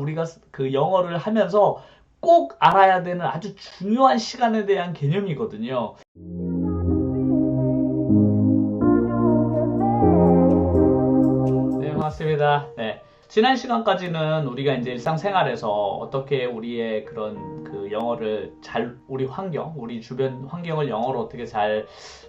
우리가 그 영어를 하면서 꼭 알아야 되는 아주 중요한 시간에 대한 개념이거든요. 네, 반갑습니다. 네. 지난 시간까지는 우리가 이제 일상생활에서 어떻게 우리의 그런 그 영어를 우리 환경, 우리 주변 환경을 영어로 어떻게 잘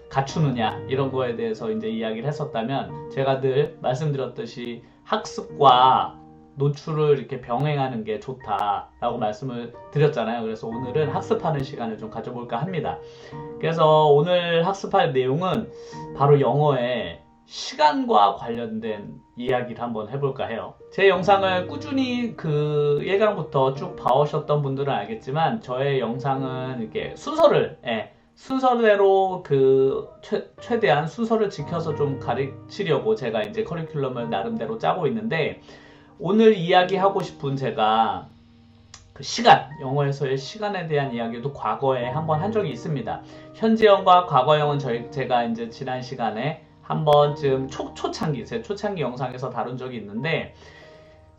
갖추느냐, 이런 거에 대해서 이제 이야기를 했었다면, 제가 늘 말씀드렸듯이 학습과 노출을 이렇게 병행하는 게 좋다라고 말씀을 드렸잖아요. 그래서 오늘은 학습하는 시간을 좀 가져볼까 합니다. 그래서 오늘 학습할 내용은 바로 영어의 시간과 관련된 이야기를 한번 해볼까 해요. 제 영상을 꾸준히 그 예강부터 쭉 봐오셨던 분들은 알겠지만, 저의 영상은 이렇게 순서대로 최대한 순서를 지켜서 좀 가르치려고 제가 이제 커리큘럼을 나름대로 짜고 있는데, 오늘 이야기하고 싶은 제가 그 시간, 영어에서의 시간에 대한 이야기도 과거에 한번 한 적이 있습니다. 현재형과 과거형은 제가 이제 지난 시간에 한 번쯤 제 초창기 영상에서 다룬 적이 있는데,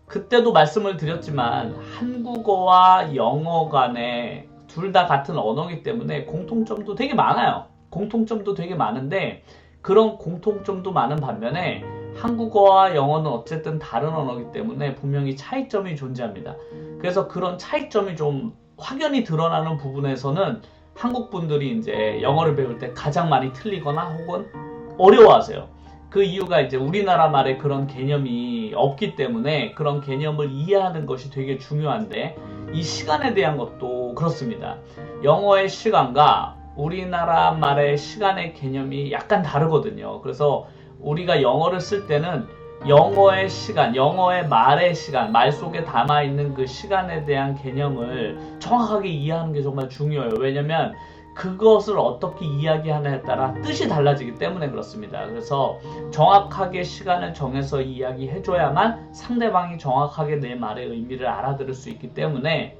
그때도 말씀을 드렸지만 한국어와 영어 간에 둘 다 같은 언어이기 때문에 공통점도 되게 많아요. 공통점도 되게 많은데, 그런 공통점도 많은 반면에 한국어와 영어는 어쨌든 다른 언어이기 때문에 분명히 차이점이 존재합니다. 그래서 그런 차이점이 좀 확연히 드러나는 부분에서는 한국 분들이 이제 영어를 배울 때 가장 많이 틀리거나 혹은 어려워하세요. 그 이유가 이제 우리나라 말에 그런 개념이 없기 때문에 그런 개념을 이해하는 것이 되게 중요한데, 이 시간에 대한 것도 그렇습니다. 영어의 시간과 우리나라 말의 시간의 개념이 약간 다르거든요. 그래서 우리가 영어를 쓸 때는 영어의 시간, 영어의 말의 시간, 말 속에 담아있는 그 시간에 대한 개념을 정확하게 이해하는 게 정말 중요해요. 왜냐면 그것을 어떻게 이야기하느냐에 따라 뜻이 달라지기 때문에 그렇습니다. 그래서 정확하게 시간을 정해서 이야기해줘야만 상대방이 정확하게 내 말의 의미를 알아들을 수 있기 때문에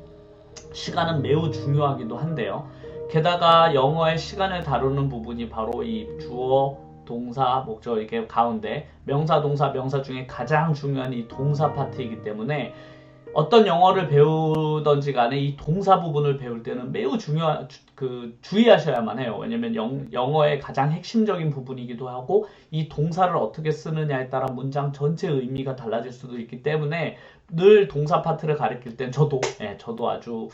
시간은 매우 중요하기도 한데요. 게다가 영어의 시간을 다루는 부분이 바로 이 주어, 동사, 목적 이렇게 가운데 명사, 동사, 명사 중에 가장 중요한 이 동사 파트이기 때문에 어떤 영어를 배우던지 간에 이 동사 부분을 배울 때는 매우 주의하셔야만 해요. 왜냐면 영어의 가장 핵심적인 부분이기도 하고, 이 동사를 어떻게 쓰느냐에 따라 문장 전체 의미가 달라질 수도 있기 때문에 늘 동사 파트를 가르칠 땐 저도 아주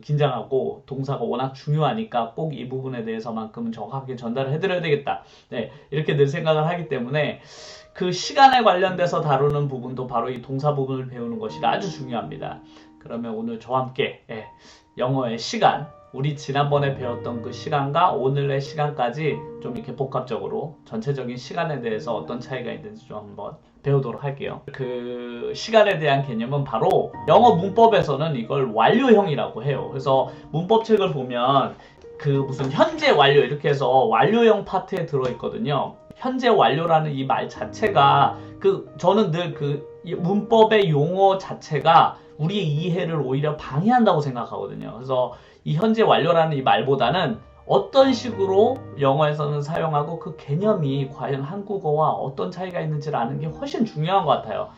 긴장하고, 동사가 워낙 중요하니까 꼭 이 부분에 대해서만큼은 정확하게 전달을 해드려야 되겠다. 이렇게 늘 생각을 하기 때문에 그 시간에 관련돼서 다루는 부분도 바로 이 동사 부분을 배우는 것이 아주 중요합니다. 그러면 오늘 저와 함께 영어의 시간, 우리 지난번에 배웠던 그 시간과 오늘의 시간까지 좀 이렇게 복합적으로 전체적인 시간에 대해서 어떤 차이가 있는지 좀 한번 배우도록 할게요. 그 시간에 대한 개념은 바로 영어 문법에서는 이걸 완료형이라고 해요. 그래서 문법책을 보면 그 무슨 현재 완료 이렇게 해서 완료형 파트에 들어있거든요. 현재 완료라는 이 말 자체가 저는 늘 문법의 용어 자체가 우리의 이해를 오히려 방해한다고 생각하거든요. 그래서 이 현재 완료라는 이 말보다는 어떤 식으로 영어에서는 사용하고 그 개념이 과연 한국어와 어떤 차이가 있는지를 아는 게 훨씬 중요한 것 같아요.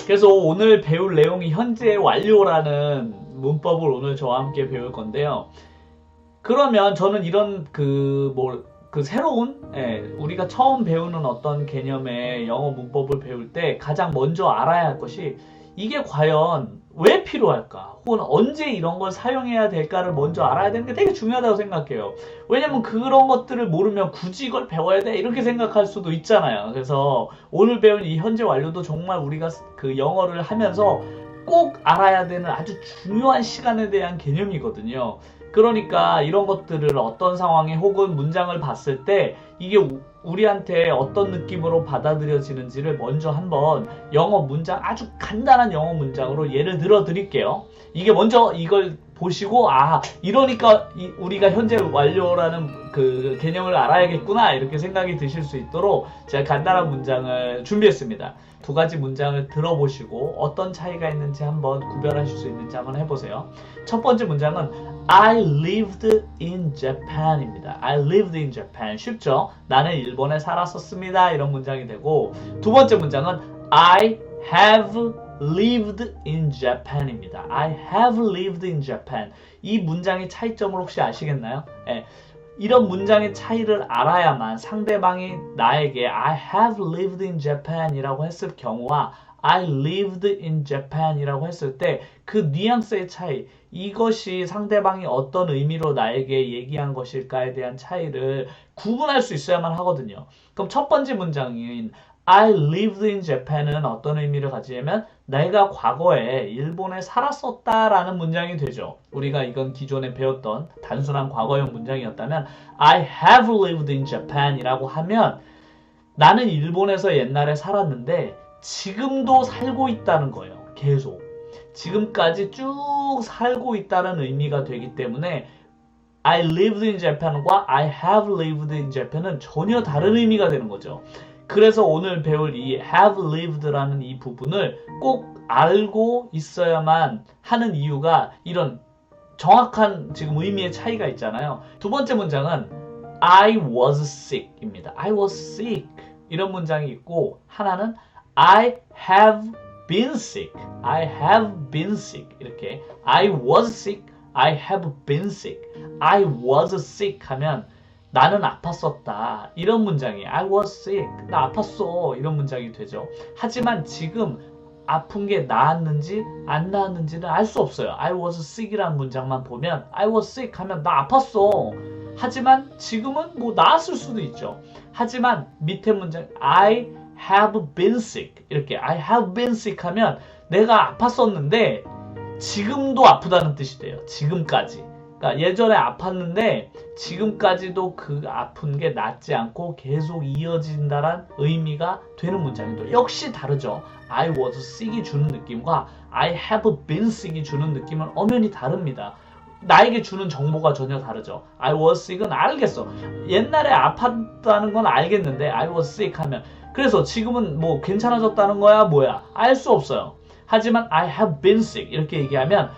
그래서 오늘 배울 내용이 현재 완료라는 문법을 오늘 저와 함께 배울 건데요. 그러면 저는 이런 새로운 우리가 처음 배우는 어떤 개념의 영어 문법을 배울 때 가장 먼저 알아야 할 것이, 이게 과연 왜 필요할까? 혹은 언제 이런 걸 사용해야 될까를 먼저 알아야 되는 게 되게 중요하다고 생각해요. 왜냐면 그런 것들을 모르면 굳이 이걸 배워야 돼? 이렇게 생각할 수도 있잖아요. 그래서 오늘 배운 이 현재 완료도 정말 우리가 그 영어를 하면서 꼭 알아야 되는 아주 중요한 시간에 대한 개념이거든요. 그러니까 이런 것들을 어떤 상황에 혹은 문장을 봤을 때 이게 우리한테 어떤 느낌으로 받아들여지는지를 먼저 한번 아주 간단한 영어 문장으로 예를 들어 드릴게요. 이게 먼저 이걸 보시고 이러니까 우리가 현재 완료라는 그 개념을 알아야겠구나 이렇게 생각이 드실 수 있도록 제가 간단한 문장을 준비했습니다. 두 가지 문장을 들어보시고 어떤 차이가 있는지 한번 구별하실 수 있는지 한번 해보세요. 첫 번째 문장은 I lived in Japan입니다. I lived in Japan. 쉽죠? 나는 일본에 살았었습니다. 이런 문장이 되고, 두 번째 문장은 I have lived in Japan입니다. I have lived in Japan. 이 문장의 차이점을 혹시 아시겠나요? 이런 문장의 차이를 알아야만 상대방이 나에게 I have lived in Japan 이라고 했을 경우와 I lived in Japan 이라고 했을 때 그 뉘앙스의 차이, 이것이 상대방이 어떤 의미로 나에게 얘기한 것일까에 대한 차이를 구분할 수 있어야만 하거든요. 그럼 첫 번째 문장인 I lived in Japan은 어떤 의미를 가지냐면 내가 과거에 일본에 살았었다라는 문장이 되죠. 우리가 이건 기존에 배웠던 단순한 과거형 문장이었다면 I have lived in Japan 이라고 하면 나는 일본에서 옛날에 살았는데 지금도 살고 있다는 거예요. 계속. 지금까지 쭉 살고 있다는 의미가 되기 때문에 I lived in Japan과 I have lived in Japan은 전혀 다른 의미가 되는 거죠. 그래서 오늘 배울 이 have lived라는 이 부분을 꼭 알고 있어야만 하는 이유가 이런 정확한 지금 의미의 차이가 있잖아요. 두 번째 문장은 I was sick 입니다. I was sick 이런 문장이 있고, 하나는 I have been sick. I have been sick. 이렇게 I was sick. I have been sick. I was sick 하면 나는 아팠었다. 이런 문장이 I was sick. 나 아팠어. 이런 문장이 되죠. 하지만 지금 아픈 게 나았는지 안 나았는지는 알 수 없어요. I was sick이라는 문장만 보면 I was sick 하면 나 아팠어. 하지만 지금은 뭐 나았을 수도 있죠. 하지만 밑에 문장 I have been sick. 이렇게 I have been sick 하면 내가 아팠었는데 지금도 아프다는 뜻이 돼요. 지금까지. 그러니까 예전에 아팠는데 지금까지도 그 아픈 게 낫지 않고 계속 이어진다란 의미가 되는 문장이죠. 역시 다르죠. I was sick이 주는 느낌과 I have been sick이 주는 느낌은 엄연히 다릅니다. 나에게 주는 정보가 전혀 다르죠. I was sick은 알겠어. 옛날에 아팠다는 건 알겠는데 I was sick 하면 그래서 지금은 뭐 괜찮아졌다는 거야 뭐야 알 수 없어요. 하지만 I have been sick 이렇게 얘기하면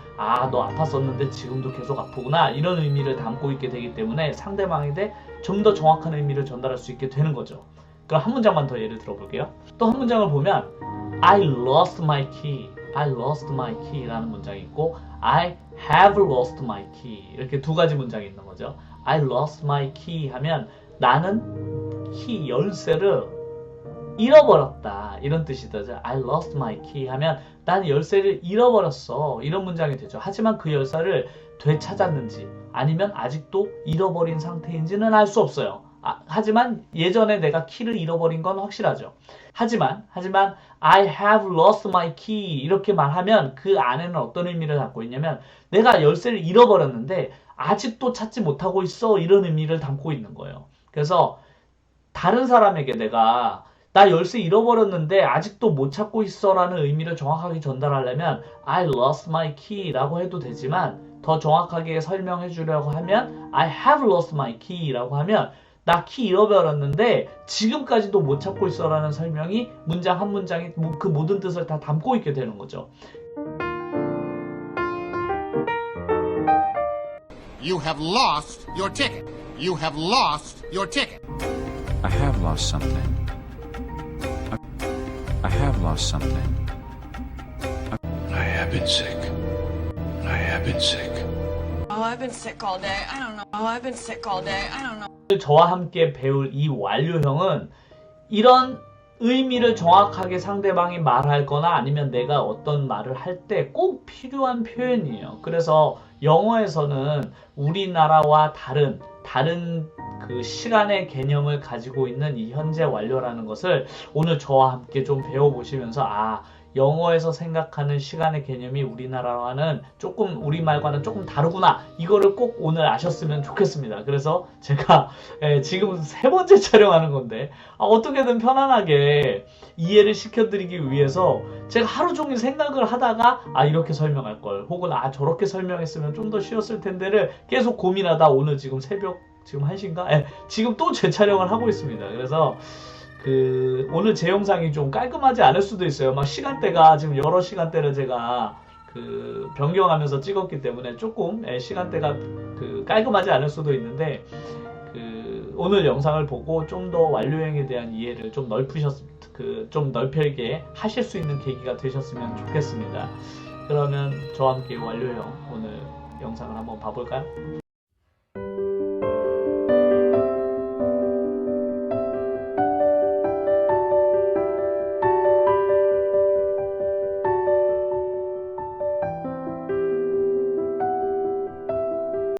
너 아팠었는데 지금도 계속 아프구나 이런 의미를 담고 있게 되기 때문에 상대방에게 좀 더 정확한 의미를 전달할 수 있게 되는 거죠. 그럼 한 문장만 더 예를 들어볼게요. 또 한 문장을 보면 I lost my key. I lost my key 라는 문장이 있고 I have lost my key 이렇게 두 가지 문장이 있는 거죠. I lost my key 하면 나는 키 열쇠를 잃어버렸다 이런 뜻이 되죠. I lost my key 하면 난 열쇠를 잃어버렸어 이런 문장이 되죠. 하지만 그 열쇠를 되찾았는지 아니면 아직도 잃어버린 상태인지는 알 수 없어요. 하지만 예전에 내가 키를 잃어버린 건 확실하죠. 하지만 I have lost my key 이렇게 말하면 그 안에는 어떤 의미를 담고 있냐면 내가 열쇠를 잃어버렸는데 아직도 찾지 못하고 있어 이런 의미를 담고 있는 거예요. 그래서 다른 사람에게 내가 나 열쇠 잃어버렸는데 아직도 못 찾고 있어 라는 의미를 정확하게 전달하려면 I lost my key 라고 해도 되지만 더 정확하게 설명해 주려고 하면 I have lost my key 라고 하면 나 키 잃어버렸는데 지금까지도 못 찾고 있어 라는 설명이 문장 한 문장이 그 모든 뜻을 다 담고 있게 되는 거죠. You have lost your ticket. You have lost your ticket. I have lost something. I have lost something. I have been sick. I have been sick. Oh, I've been sick all day. I don't know. Oh, I've been sick all day. I don't know. 저와 함께 배울 이 완료형은 이런 의미를 정확하게 상대방이 말할 거나 아니면 내가 어떤 말을 할 때 꼭 필요한 표현이에요. 그래서 영어에서는 우리나라와 다른 그 시간의 개념을 가지고 있는 이 현재 완료라는 것을 오늘 저와 함께 좀 배워보시면서 영어에서 생각하는 시간의 개념이 우리나라와는 조금 우리말과는 조금 다르구나. 이거를 꼭 오늘 아셨으면 좋겠습니다. 그래서 제가 지금 3번째 촬영하는 건데 어떻게든 편안하게 이해를 시켜드리기 위해서 제가 하루 종일 생각을 하다가 이렇게 설명할 걸 혹은 저렇게 설명했으면 좀 더 쉬웠을 텐데를 계속 고민하다 오늘 지금 새벽 지금 1시인가? 지금 또 재촬영을 하고 있습니다. 그래서 오늘 제 영상이 좀 깔끔하지 않을 수도 있어요. 막 시간대가 지금 여러 시간대를 제가 변경하면서 찍었기 때문에 조금 시간대가 깔끔하지 않을 수도 있는데 오늘 영상을 보고 좀 더 완료형에 대한 이해를 좀 좀 넓게 하실 수 있는 계기가 되셨으면 좋겠습니다. 그러면 저와 함께 완료형 오늘 영상을 한번 봐볼까요?